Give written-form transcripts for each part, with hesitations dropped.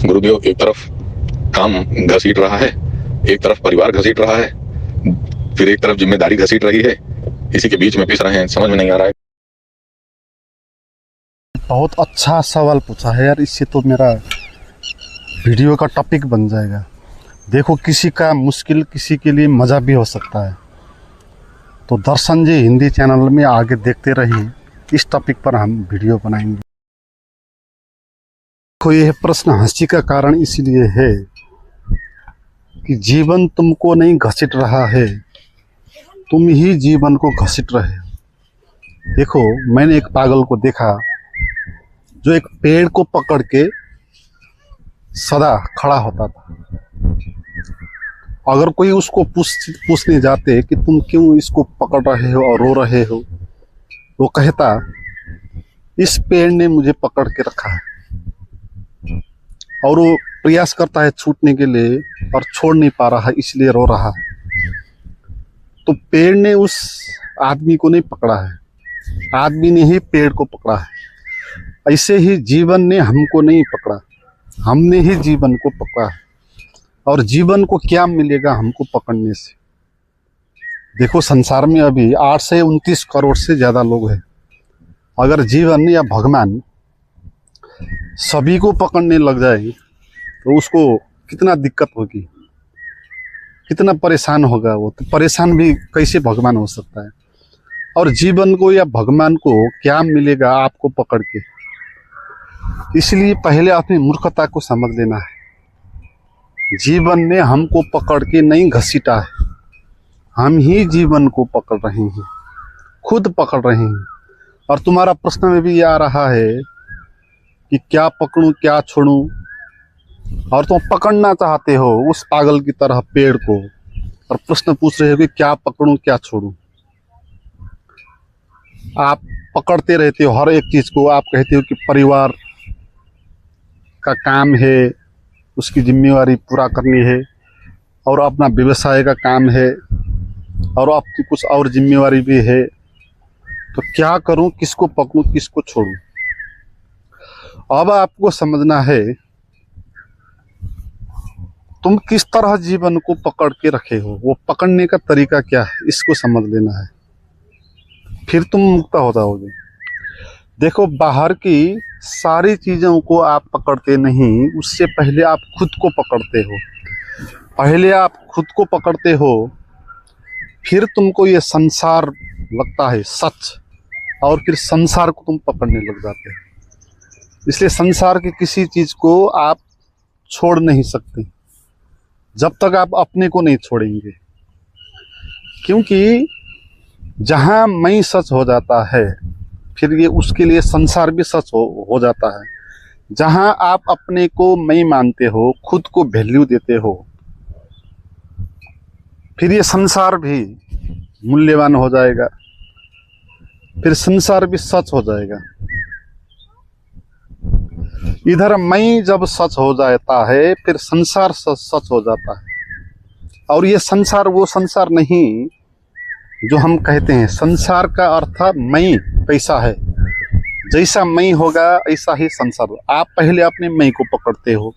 गुरुदेव, एक तरफ काम घसीट रहा है, एक तरफ परिवार घसीट रहा है, फिर एक तरफ जिम्मेदारी घसीट रही है। इसी के बीच में पिस रहे हैं, समझ में नहीं आ रहा है। बहुत अच्छा सवाल पूछा है यार। इससे तो मेरा वीडियो का टॉपिक बन जाएगा। देखो, किसी का मुश्किल किसी के लिए मज़ा भी हो सकता है। तो दर्शन जी हिंदी चैनल में आगे देखते रहिए, इस टॉपिक पर हम वीडियो बनाएंगे। देखो, यह प्रश्न हंसी का कारण इसलिए है कि जीवन तुमको नहीं घसीट रहा है, तुम ही जीवन को घसीट रहे हो। देखो, मैंने एक पागल को देखा जो एक पेड़ को पकड़ के सदा खड़ा होता था। अगर कोई उसको पूछने जाते कि तुम क्यों इसको पकड़ रहे हो और रो रहे हो, वो कहता, इस पेड़ ने मुझे पकड़ के रखा है और वो प्रयास करता है छूटने के लिए और छोड़ नहीं पा रहा है, इसलिए रो रहा है। तो पेड़ ने उस आदमी को नहीं पकड़ा है, आदमी ने ही पेड़ को पकड़ा है। ऐसे ही जीवन ने हमको नहीं पकड़ा, हमने ही जीवन को पकड़ा है। और जीवन को क्या मिलेगा हमको पकड़ने से? देखो, संसार में अभी 8 से 29 करोड़ से ज़्यादा लोग हैं। अगर जीवन या भगवान सभी को पकड़ने लग जाए तो उसको कितना दिक्कत होगी, कितना परेशान होगा वो। तो परेशान भी कैसे भगवान हो सकता है? और जीवन को या भगवान को क्या मिलेगा आपको पकड़ के? इसलिए पहले अपनी मूर्खता को समझ लेना है। जीवन ने हमको पकड़ के नहीं घसीटा है, हम ही जीवन को पकड़ रहे हैं, खुद पकड़ रहे हैं। और तुम्हारा प्रश्न में भी आ रहा है कि क्या पकड़ूं क्या छोड़ूं, और तुम पकड़ना चाहते हो उस पागल की तरह पेड़ को, और प्रश्न पूछ रहे हो कि क्या पकड़ूं क्या छोड़ूं। आप पकड़ते रहते हो हर एक चीज को। आप कहते हो कि परिवार का काम है, उसकी जिम्मेवारी पूरा करनी है, और अपना व्यवसाय का काम है, और आपकी कुछ और जिम्मेवारी भी है। तो क्या करूं, किसको पकड़ूं किसको छोड़ूं? अब आपको समझना है तुम किस तरह जीवन को पकड़ के रखे हो, वो पकड़ने का तरीका क्या है, इसको समझ लेना है, फिर तुम मुक्त हो जाओगे। देखो, बाहर की सारी चीज़ों को आप पकड़ते नहीं, उससे पहले आप खुद को पकड़ते हो। पहले आप खुद को पकड़ते हो, फिर तुमको ये संसार लगता है सच, और फिर संसार को तुम पकड़ने लग जाते हो। इसलिए संसार की किसी चीज़ को आप छोड़ नहीं सकते जब तक आप अपने को नहीं छोड़ेंगे। क्योंकि जहाँ मैं सच हो जाता है, फिर ये उसके लिए संसार भी सच हो जाता है। जहाँ आप अपने को मैं मानते हो, खुद को वैल्यू देते हो, फिर ये संसार भी मूल्यवान हो जाएगा, फिर संसार भी सच हो जाएगा। इधर मैं जब सच हो जाता है, फिर संसार सच हो जाता है। और ये संसार वो संसार नहीं जो हम कहते हैं। संसार का अर्थ मैं कैसा है, जैसा मैं होगा ऐसा ही संसार। आप पहले अपने मैं को पकड़ते हो,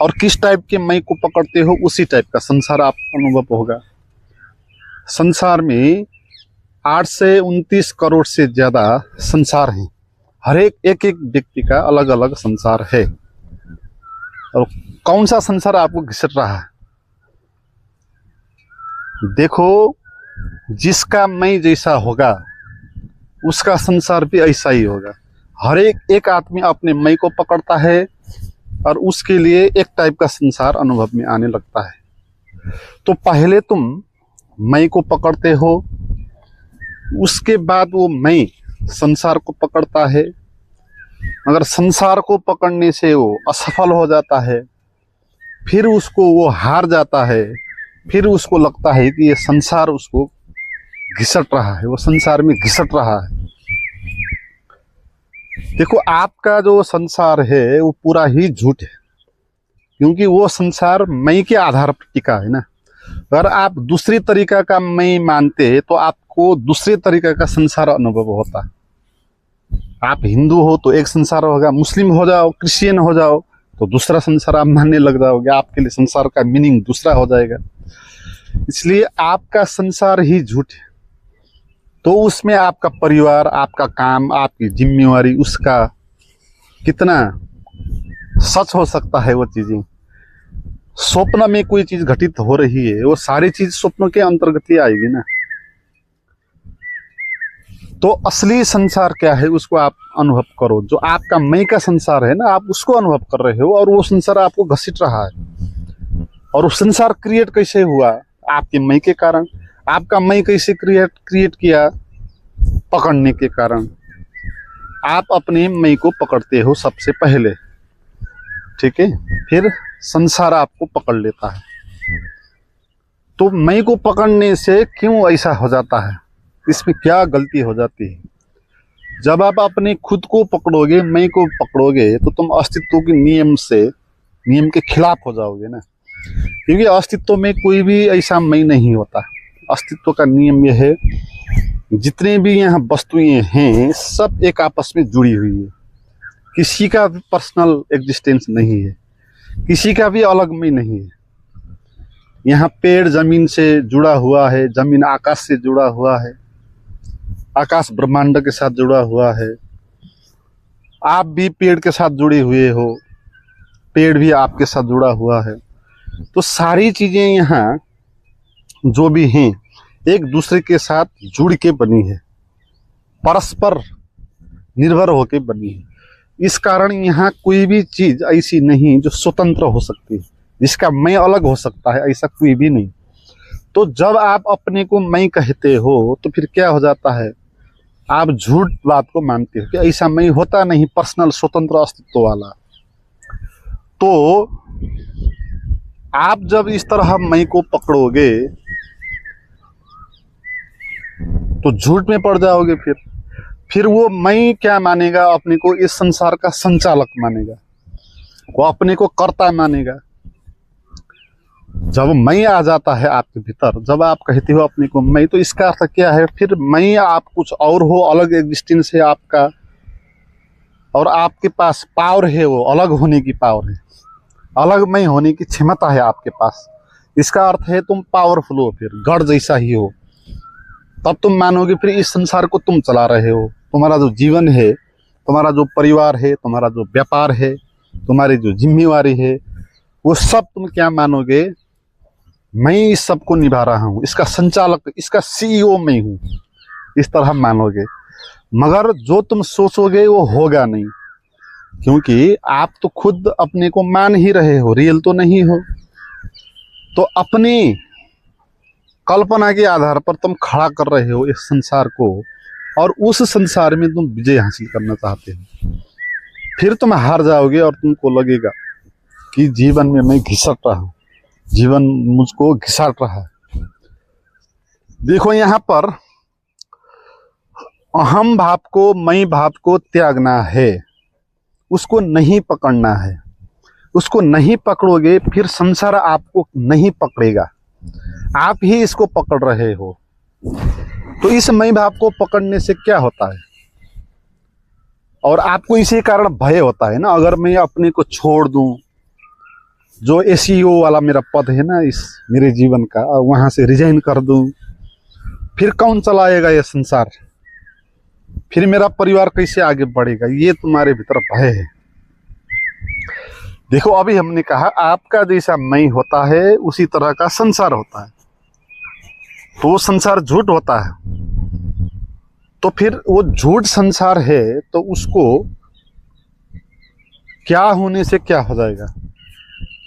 और किस टाइप के मैं को पकड़ते हो उसी टाइप का संसार आप अनुभव होगा। संसार में 8 से 29 करोड़ से ज़्यादा संसार हैं। हर एक व्यक्ति का अलग अलग संसार है। और कौन सा संसार आपको घिसट रहा है? देखो, जिसका मैं जैसा होगा उसका संसार भी ऐसा ही होगा। हर एक आदमी अपने मैं को पकड़ता है, और उसके लिए एक टाइप का संसार अनुभव में आने लगता है। तो पहले तुम मैं को पकड़ते हो, उसके बाद वो मैं संसार को पकड़ता है। अगर संसार को पकड़ने से वो असफल हो जाता है, फिर उसको वो हार जाता है, फिर उसको लगता है कि ये संसार उसको घिसट रहा है, वो संसार में घिसट रहा है। देखो, आपका जो संसार है वो पूरा ही झूठ है, क्योंकि वो संसार मैं के आधार पर टिका है ना। अगर आप दूसरी तरीका का मैं मानते तो आपको दूसरे तरीका का संसार अनुभव होता है। आप हिंदू हो तो एक संसार होगा, मुस्लिम हो जाओ, क्रिश्चियन हो जाओ तो दूसरा संसार आप मानने लग जाओगे, आपके लिए संसार का मीनिंग दूसरा हो जाएगा। इसलिए आपका संसार ही झूठ है, तो उसमें आपका परिवार, आपका काम, आपकी जिम्मेवारी, उसका कितना सच हो सकता है वो चीजें। स्वप्न में कोई चीज घटित हो रही है, वो सारी चीज स्वप्न के अंतर्गत ही आएगी ना। तो असली संसार क्या है उसको आप अनुभव करो। जो आपका मैं का संसार है ना, आप उसको अनुभव कर रहे हो, और वो संसार आपको घसीट रहा है। और वो संसार क्रिएट कैसे हुआ? आपके मैं के कारण। आपका मैं कैसे क्रिएट किया? पकड़ने के कारण। आप अपने मैं को पकड़ते हो सबसे पहले, ठीक है, फिर संसार आपको पकड़ लेता है। तो मैं को पकड़ने से क्यों ऐसा हो जाता है? इसमें क्या गलती हो जाती है? जब आप अपने खुद को पकड़ोगे, मैं को पकड़ोगे, तो तुम अस्तित्व के नियम के खिलाफ हो जाओगे ना। क्योंकि अस्तित्व में कोई भी ऐसा मैं नहीं होता। अस्तित्व का नियम यह है, जितने भी यहाँ वस्तुएं हैं सब एक आपस में जुड़ी हुई है। किसी का भी पर्सनल एग्जिस्टेंस नहीं है, किसी का भी अलग में नहीं है। यहाँ पेड़ जमीन से जुड़ा हुआ है, जमीन आकाश से जुड़ा हुआ है, आकाश ब्रह्मांड के साथ जुड़ा हुआ है। आप भी पेड़ के साथ जुड़े हुए हो, पेड़ भी आपके साथ जुड़ा हुआ है। तो सारी चीजें यहाँ जो भी हैं एक दूसरे के साथ जुड़ के बनी है, परस्पर निर्भर होकर बनी है। इस कारण यहाँ कोई भी चीज ऐसी नहीं जो स्वतंत्र हो सकती है, जिसका मैं अलग हो सकता है, ऐसा कोई भी नहीं। तो जब आप अपने को मैं कहते हो तो फिर क्या हो जाता है? आप झूठ बात को मानते हो कि ऐसा मैं होता नहीं, पर्सनल स्वतंत्र अस्तित्व वाला। तो आप जब इस तरह मैं को पकड़ोगे तो झूठ में पड़ जाओगे। फिर वो मैं क्या मानेगा? अपने को इस संसार का संचालक मानेगा, वो अपने को कर्ता मानेगा। जब मैं आ जाता है आपके भीतर, जब आप कहते हो अपने को मैं, तो इसका अर्थ क्या है? फिर मैं आप कुछ और हो, अलग एग्जिस्टेंस है आपका, और आपके पास पावर है, वो अलग होने की पावर है, अलग मैं होने की क्षमता है आपके पास। इसका अर्थ है तुम पावरफुल हो, फिर गॉड जैसा ही हो। तब तुम मानोगे फिर इस संसार को तुम चला रहे हो। तुम्हारा जो जीवन है, तुम्हारा जो परिवार है, तुम्हारा जो व्यापार है, तुम्हारी जो जिम्मेवारी है, वो सब तुम क्या मानोगे? मैं इस सब को निभा रहा हूँ, इसका संचालक, इसका सीईओ मैं हूँ, इस तरह मानोगे। मगर जो तुम सोचोगे वो होगा नहीं, क्योंकि आप तो खुद अपने को मान ही रहे हो, रियल तो नहीं हो। तो अपनी कल्पना के आधार पर तुम खड़ा कर रहे हो इस संसार को, और उस संसार में तुम विजय हासिल करना चाहते हो। फिर तुम हार जाओगे और तुमको लगेगा कि जीवन में मैं घिसट रहा हूं, जीवन मुझको घिसाट रहा है। देखो यहाँ पर अहम भाव को, मैं भाव को त्यागना है, उसको नहीं पकड़ना है। उसको नहीं पकड़ोगे फिर संसार आपको नहीं पकड़ेगा, आप ही इसको पकड़ रहे हो। तो इस मैं भाव को पकड़ने से क्या होता है? और आपको इसी कारण भय होता है ना। अगर मैं अपने को छोड़ दूं, जो एसीईओ वाला मेरा पद है ना इस मेरे जीवन का, वहां से रिजाइन कर दूं, फिर कौन चलाएगा ये संसार? फिर मेरा परिवार कैसे आगे बढ़ेगा? ये तुम्हारे भीतर भय है। देखो अभी हमने कहा आपका जैसा मैं होता है उसी तरह का संसार होता है। तो वो संसार झूठ होता है, तो फिर वो झूठ संसार है, तो उसको क्या होने से क्या हो जाएगा,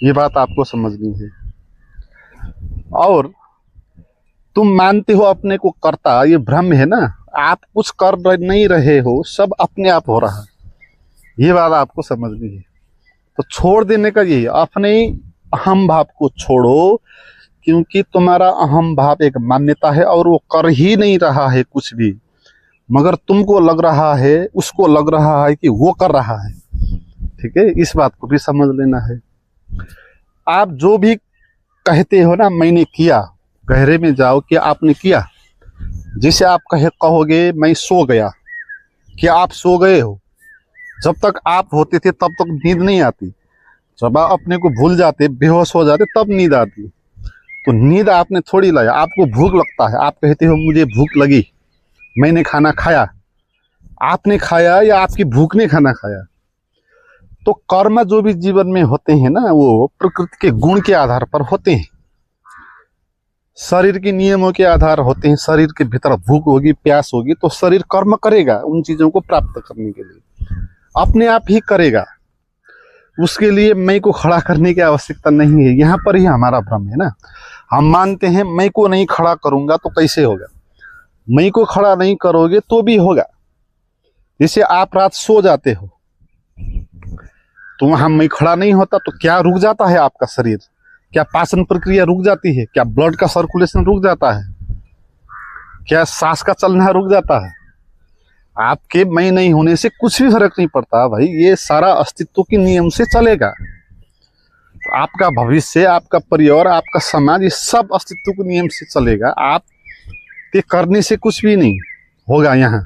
ये बात आपको समझनी है। और तुम मानते हो अपने को कर्ता, ये भ्रम है ना। आप कुछ कर नहीं रहे हो, सब अपने आप हो रहा है, ये बात आपको समझनी है। तो छोड़ देने का यही, अपने अहम भाव को छोड़ो, क्योंकि तुम्हारा अहम भाव एक मान्यता है और वो कर ही नहीं रहा है कुछ भी, मगर तुमको लग रहा है, उसको लग रहा है कि वो कर रहा है। ठीक है, इस बात को भी समझ लेना है। आप जो भी कहते हो ना मैंने किया, गहरे में जाओ कि आपने किया। जैसे आप कहोगे मैं सो गया, क्या आप सो गए हो? जब तक आप होते थे तब तक नींद नहीं आती, जब आप अपने को भूल जाते, बेहोश हो जाते, तब नींद आती। तो नींद आपने थोड़ी लाया, आपको भूख लगता है, आप कहते हो मुझे भूख लगी, मैंने खाना खाया। आपने खाया या आपकी भूख ने खाना खाया। तो कर्म जो भी जीवन में होते हैं ना, वो प्रकृति के गुण के आधार पर होते हैं, शरीर के नियमों के आधार होते हैं। शरीर के भीतर भूख होगी, प्यास होगी, तो शरीर कर्म करेगा उन चीजों को प्राप्त करने के लिए, अपने आप ही करेगा। उसके लिए मैं को खड़ा करने की आवश्यकता नहीं है। यहाँ पर ही हमारा भ्रम है ना। हम मानते हैं मैं को नहीं खड़ा करूंगा तो कैसे होगा, मैं को खड़ा नहीं करोगे तो भी होगा। जैसे आप रात सो जाते हो तो वहां मैं खड़ा नहीं होता तो क्या रुक जाता है आपका शरीर? क्या पाचन प्रक्रिया रुक जाती है? क्या ब्लड का सर्कुलेशन रुक जाता है? क्या सांस का चलना रुक जाता है? आपके मैं नहीं होने से कुछ भी फर्क नहीं पड़ता भाई। ये सारा अस्तित्व के नियम से चलेगा। तो आपका भविष्य, आपका परिवार, आपका समाज, ये सब अस्तित्व के नियम से चलेगा। आप के करने से कुछ भी नहीं होगा यहाँ।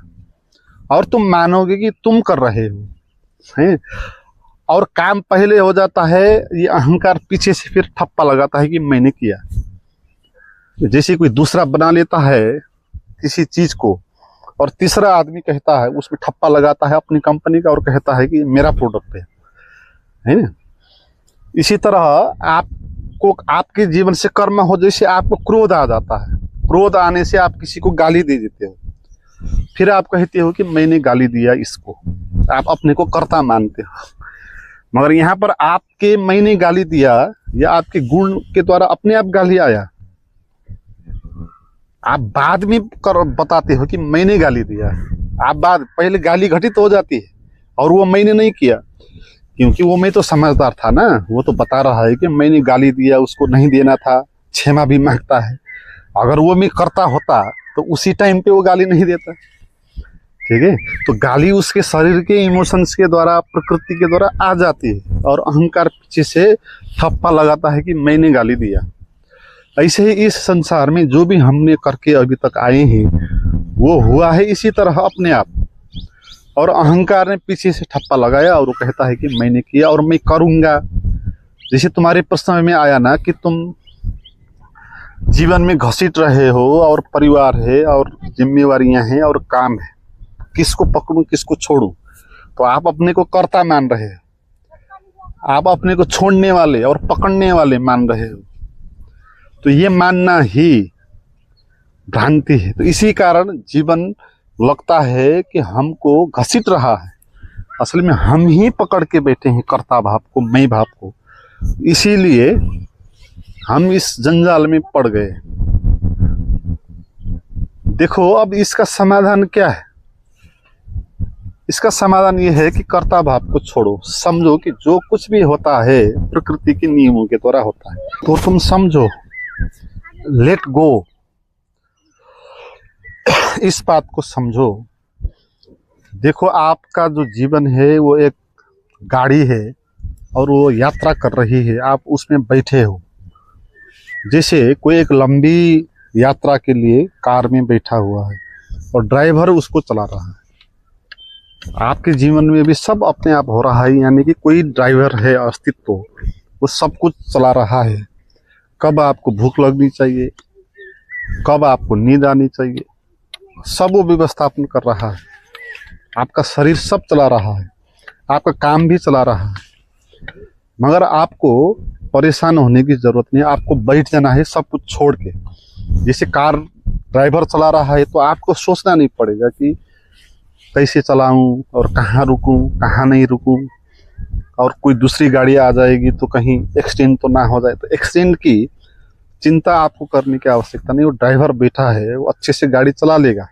और तुम मानोगे कि तुम कर रहे हो, हैं? और काम पहले हो जाता है, ये अहंकार पीछे से फिर ठप्पा लगाता है कि मैंने किया। जैसे कोई दूसरा बना लेता है किसी चीज को और तीसरा आदमी कहता है, उसमें ठप्पा लगाता है अपनी कंपनी का और कहता है कि मेरा प्रोडक्ट है ना। इसी तरह आपको आपके जीवन से कर्म हो, जैसे आपको क्रोध आ जाता है, क्रोध आने से आप किसी को गाली दे देते हो, फिर आप कहते हो कि मैंने गाली दिया इसको, आप अपने को कर्ता मानते हो। मगर यहाँ पर आपके मैंने गाली दिया या आपके गुण के द्वारा अपने आप गाली आया। आप बाद में बताते हो कि मैंने गाली दिया। आप बाद पहले गाली घटित हो जाती है और वो मैंने नहीं किया, क्योंकि वो मैं तो समझदार था ना। वो तो बता रहा है कि मैंने गाली दिया, उसको नहीं देना था, क्षमा भी मांगता है। अगर वो मैं करता होता तो उसी टाइम पे वो गाली नहीं देता। ठीक है, तो गाली उसके शरीर के इमोशंस के द्वारा, प्रकृति के द्वारा आ जाती है और अहंकार पीछे से ठप्पा लगाता है कि मैंने गाली दिया। ऐसे ही इस संसार में जो भी हमने करके अभी तक आए हैं वो हुआ है इसी तरह अपने आप, और अहंकार ने पीछे से ठप्पा लगाया और वो कहता है कि मैंने किया और मैं करूंगा। जैसे तुम्हारे प्रश्न में आया ना कि तुम जीवन में घसीट रहे हो और परिवार है और जिम्मेवारियां हैं और काम है, किसको पकड़ूं किसको छोड़ूं? तो आप अपने को कर्ता मान रहे हो, आप अपने को छोड़ने वाले और पकड़ने वाले मान रहे हो। तो ये मानना ही भ्रांति है। तो इसी कारण जीवन लगता है कि हमको घसीट रहा है, असल में हम ही पकड़ के बैठे हैं कर्ता भाव को, मैं भाव को। इसीलिए हम इस जंजाल में पड़ गए। देखो अब इसका समाधान क्या है? इसका समाधान ये है कि कर्ता भाव को छोड़ो, समझो कि जो कुछ भी होता है प्रकृति के नियमों के द्वारा होता है। तो तुम समझो, लेट गो, इस बात को समझो। देखो आपका जो जीवन है वो एक गाड़ी है और वो यात्रा कर रही है, आप उसमें बैठे हो। जैसे कोई एक लंबी यात्रा के लिए कार में बैठा हुआ है और ड्राइवर उसको चला रहा है। आपके जीवन में भी सब अपने आप हो रहा है, यानी कि कोई ड्राइवर है अस्तित्व, वो सब कुछ चला रहा है। कब आपको भूख लगनी चाहिए, कब आपको नींद आनी चाहिए, सब वो व्यवस्थापन कर रहा है। आपका शरीर सब चला रहा है, आपका काम भी चला रहा है। मगर आपको परेशान होने की जरूरत नहीं, आपको बैठ जाना है सब कुछ छोड़ के। जैसे कार ड्राइवर चला रहा है तो आपको सोचना नहीं पड़ेगा कि कैसे चलाऊं और कहाँ रुकूं, कहाँ नहीं रुकूं, और कोई दूसरी गाड़ी आ जाएगी तो कहीं एक्सीडेंट तो ना हो जाए। तो एक्सीडेंट की चिंता आपको करने की आवश्यकता नहीं, वो ड्राइवर बैठा है, वो अच्छे से गाड़ी चला लेगा।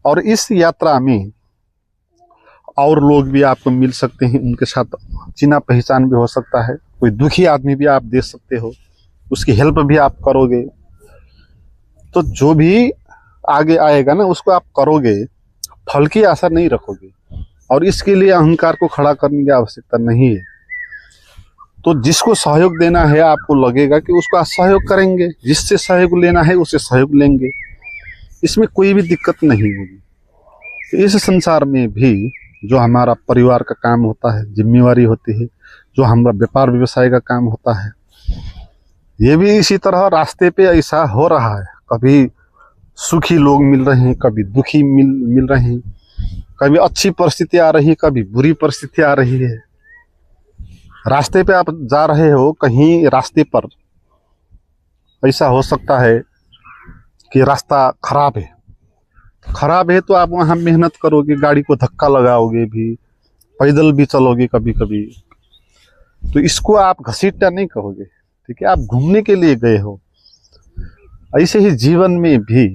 और इस यात्रा में और लोग भी आपको मिल सकते हैं, उनके साथ चिना पहचान भी हो सकता है। कोई दुखी आदमी भी आप देख सकते हो, उसकी हेल्प भी आप करोगे। तो जो भी आगे आएगा ना उसको आप करोगे, फल की आशा नहीं रखोगे। और इसके लिए अहंकार को खड़ा करने की आवश्यकता नहीं है। तो जिसको सहयोग देना है आपको लगेगा कि उसको आप सहयोग करेंगे, जिससे सहयोग लेना है उससे सहयोग लेंगे, इसमें कोई भी दिक्कत नहीं होगी। तो इस संसार में भी जो हमारा परिवार का काम होता है, जिम्मेवारी होती है, जो हमारा व्यापार व्यवसाय का काम होता है, ये भी इसी तरह रास्ते पे ऐसा हो रहा है। कभी सुखी लोग मिल रहे हैं, कभी दुखी मिल रहे हैं, कभी अच्छी परिस्थिति आ रही है, कभी बुरी परिस्थिति आ रही है। रास्ते पे आप जा रहे हो, कहीं रास्ते पर ऐसा हो सकता है कि रास्ता खराब है तो आप वहाँ मेहनत करोगे, गाड़ी को धक्का लगाओगे भी, पैदल भी चलोगे कभी कभी, तो इसको आप घसीटना नहीं कहोगे, ठीक है। आप घूमने के लिए गए हो। ऐसे ही जीवन में भी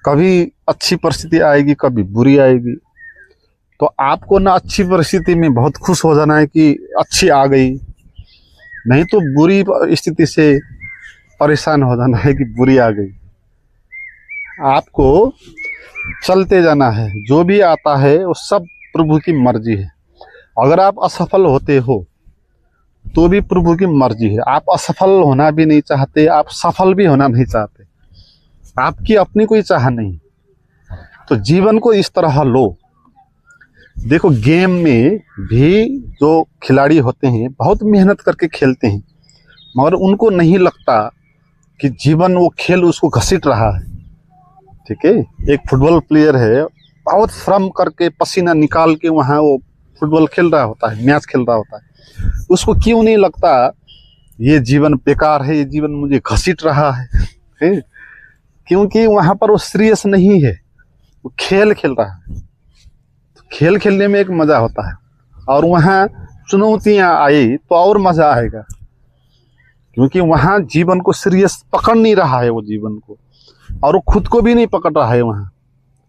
कभी अच्छी परिस्थिति आएगी, कभी बुरी आएगी। तो आपको ना अच्छी परिस्थिति में बहुत खुश हो जाना है कि अच्छी आ गई, नहीं तो बुरी स्थिति से परेशान हो जाना है कि बुरी आ गई। आपको चलते जाना है, जो भी आता है वो सब प्रभु की मर्जी है। अगर आप असफल होते हो तो भी प्रभु की मर्जी है। आप असफल होना भी नहीं चाहते, आप सफल भी होना नहीं चाहते, आपकी अपनी कोई चाह नहीं। तो जीवन को इस तरह लो। देखो, गेम में भी जो खिलाड़ी होते हैं बहुत मेहनत करके खेलते हैं, मगर उनको नहीं लगता कि जीवन वो खेल उसको घसीट रहा है, ठीक है। एक फुटबॉल प्लेयर है, बहुत श्रम करके पसीना निकाल के वहाँ वो फुटबॉल खेल रहा होता है, मैच खेल रहा होता है। उसको क्यों नहीं लगता ये जीवन बेकार है, ये जीवन मुझे घसीट रहा है? क्योंकि वहाँ पर वो सीरियस नहीं है, वो खेल खेल रहा है। तो खेल खेलने में एक मजा होता है, और वहाँ चुनौतियाँ आई तो और मजा आएगा, क्योंकि वहाँ जीवन को सीरियस पकड़ नहीं रहा है वो जीवन को, और वो खुद को भी नहीं पकड़ रहा है। वहाँ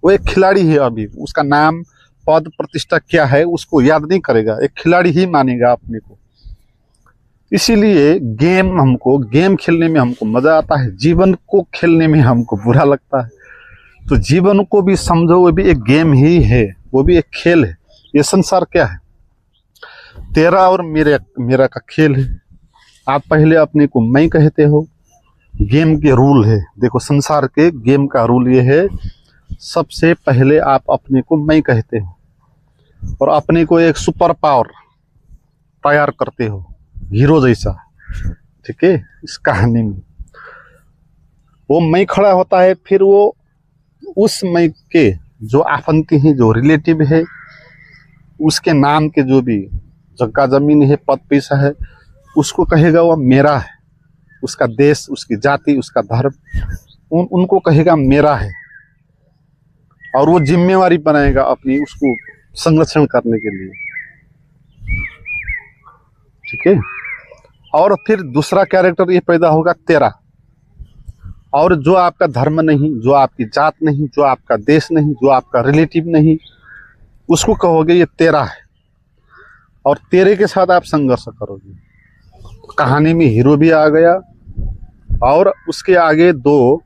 वो एक खिलाड़ी है, अभी उसका नाम पद प्रतिष्ठा क्या है उसको याद नहीं करेगा, एक खिलाड़ी ही मानेगा अपने को। इसीलिए गेम खेलने में हमको मजा आता है, जीवन को खेलने में हमको बुरा लगता है। तो जीवन को भी समझो, वो भी एक गेम ही है, वो भी एक खेल है। ये संसार क्या है? तेरा और मेरा का खेल है। आप पहले अपने को मैं कहते हो, गेम के रूल है। देखो, संसार के गेम का रूल ये है, सबसे पहले आप अपने को मैं कहते हो और अपने को एक सुपर पावर तैयार करते हो, हीरो जैसा, ठीक है। इस कहानी में वो मैं खड़ा होता है, फिर वो उस मैं के जो आपंती हैं, जो रिलेटिव है, उसके नाम के जो भी जगह जमीन है, पद पैसा है, उसको कहेगा वो मेरा है। उसका देश, उसकी जाति, उसका धर्म, उनको कहेगा मेरा है, और वो जिम्मेवारी बनाएगा अपनी उसको संरक्षण करने के लिए, ठीक है। और फिर दूसरा कैरेक्टर ये पैदा होगा तेरा, और जो आपका धर्म नहीं, जो आपकी जात नहीं, जो आपका देश नहीं, जो आपका रिलेटिव नहीं, उसको कहोगे ये तेरा है, और तेरे के साथ आप संघर्ष करोगे। कहानी में हीरो भी आ गया, और उसके आगे दो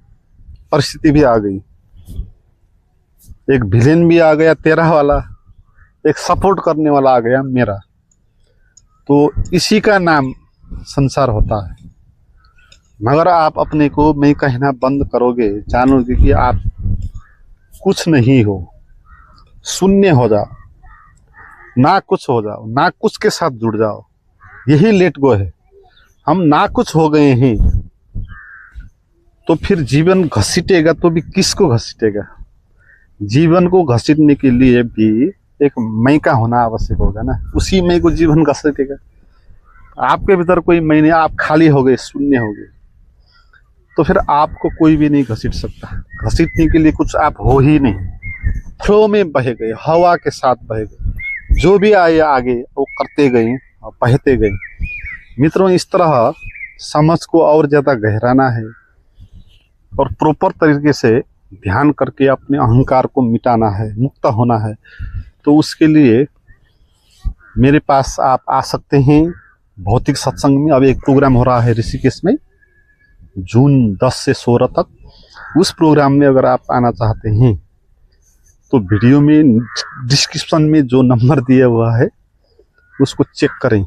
परिस्थिति भी आ गई, एक विलेन भी आ गया तेरा वाला, एक सपोर्ट करने वाला आ गया मेरा। तो इसी का नाम संसार होता है। मगर आप अपने को मैं कहना बंद करोगे, जानोगे कि आप कुछ नहीं हो, शून्य हो जाओ, ना कुछ हो जाओ, ना कुछ के साथ जुड़ जाओ, यही लेट गो है। हम ना कुछ हो गए हैं तो फिर जीवन घसीटेगा तो भी किसको घसीटेगा? जीवन को घसीटने के लिए भी एक मैं का होना आवश्यक होगा ना, उसी मैं को जीवन घसीटेगा। आपके भीतर कोई मैं नहीं, आप खाली हो गए, शून्य हो गए, तो फिर आपको कोई भी नहीं घसीट सकता। घसीटने के लिए कुछ आप हो ही नहीं, फ्लो में बह गए, हवा के साथ बह गए, जो भी आए आगे वो करते गए और बहते गए। मित्रों, इस तरह समझ को और ज़्यादा गहराना है और प्रॉपर तरीके से ध्यान करके अपने अहंकार को मिटाना है, मुक्त होना है। तो उसके लिए मेरे पास आप आ सकते हैं भौतिक सत्संग में। अब एक प्रोग्राम हो रहा है ऋषिकेश में, जून 10 से 16 तक। उस प्रोग्राम में अगर आप आना चाहते हैं तो वीडियो में डिस्क्रिप्शन में जो नंबर दिया हुआ है उसको चेक करें।